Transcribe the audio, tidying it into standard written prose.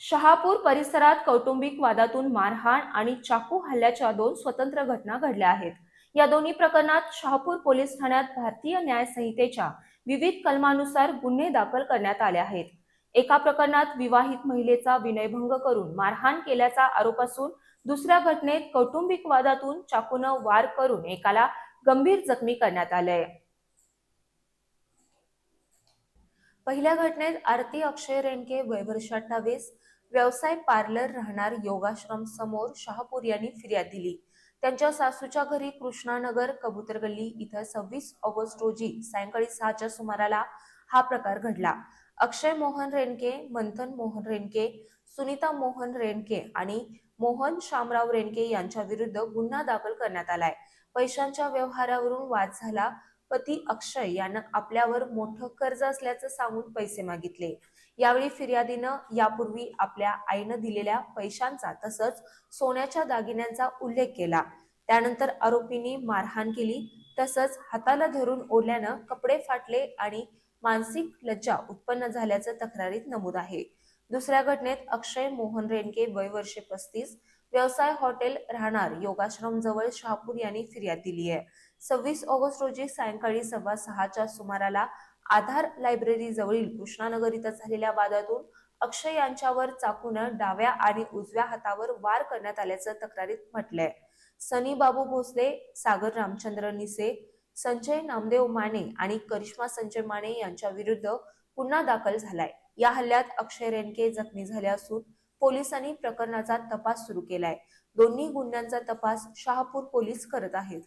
शहापूर परिसरात कौटुंबिक वादातून मारहाण आणि चाकू हल्ल्याच्या दोन स्वतंत्र घटना घडल्या आहेत. या दोन्ही प्रकरणात शहापूर पोलीस ठाण्यात भारतीय न्याय संहितेच्या विविध कलमानुसार गुन्हे दाखल करण्यात आले आहेत. एका प्रकरणात विवाहित महिलेचा विनयभंग करून मारहाण केल्याचा आरोप असून दुसऱ्या घटनेत कौटुंबिक वादातून चाकूनं वार करून एकाला गंभीर जखमी करण्यात आलंय. पहिल्या घटनेत आरती अक्षय रेणके वय वर्ष 28, व्यवसाय पार्लर, राहणार योगाश्रम समोर, शहापूर यांनी फिर्याद दिली. त्यांच्या सासूच्या घरी कृष्णानगर कबूतर गल्ली इथं 26 ऑगस्ट रोजी सायंकाळी 6च्या सुमाराला हा प्रकार घडला. अक्षय मोहन रेणके, मंथन मोहन रेणके, सुनीता मोहन रेणके आणि मोहन शामराव रेणके यांच्या विरुद्ध गुन्हा दाखल करण्यात आलाय. पैशांच्या व्यवहारावरून वाद झाला. पती अक्षय यानं आपल्यावर मोठं कर्ज असल्याचं सांगून पैसे मागितले. यावेळी फिर्यादीनं यापूर्वी आपल्या आईनं दिलेल्या पैशांचा तसंच सोन्याच्या दागिन्यांचा उल्लेख केला. त्यानंतर आरोपींनी मारहाण केली. तसंच हाताला धरून ओढल्यानं कपडे फाटले आणि मानसिक लज्जा उत्पन्न झाल्याचं तक्रारीत नमूद आहे. दुसऱ्या घटनेत अक्षय मोहन रेणके वय वर्षे 35, व्यवसाय हॉटेल, राहणार योगाश्रम जवळ, शहापूर यांनी फिर्याद दिली आहे. 26 ऑगस्ट रोजी सायंकाळी 6:15च्या सुमाराला आधार लायब्ररी जवळील कृष्णानगर इथं झालेल्या वादातून अक्षय यांच्यावर चाकूनं डाव्या आणि उजव्या हातावर वार करण्यात आल्याचं तक्रारीत म्हटलंय. सनी बाबू भोसले, सागर रामचंद्र निसे, संजय नामदेव माने आणि करिश्मा संजय माने यांच्या विरुद्ध गुन्हा दाखल झालाय. या हल्ल्यात अक्षय रेणके जखमी झाले असून पोलिसांनी प्रकरणाचा तपास सुरू केलाय. दोन्ही गुन्ह्यांचा तपास शहापूर पोलीस करत आहेत.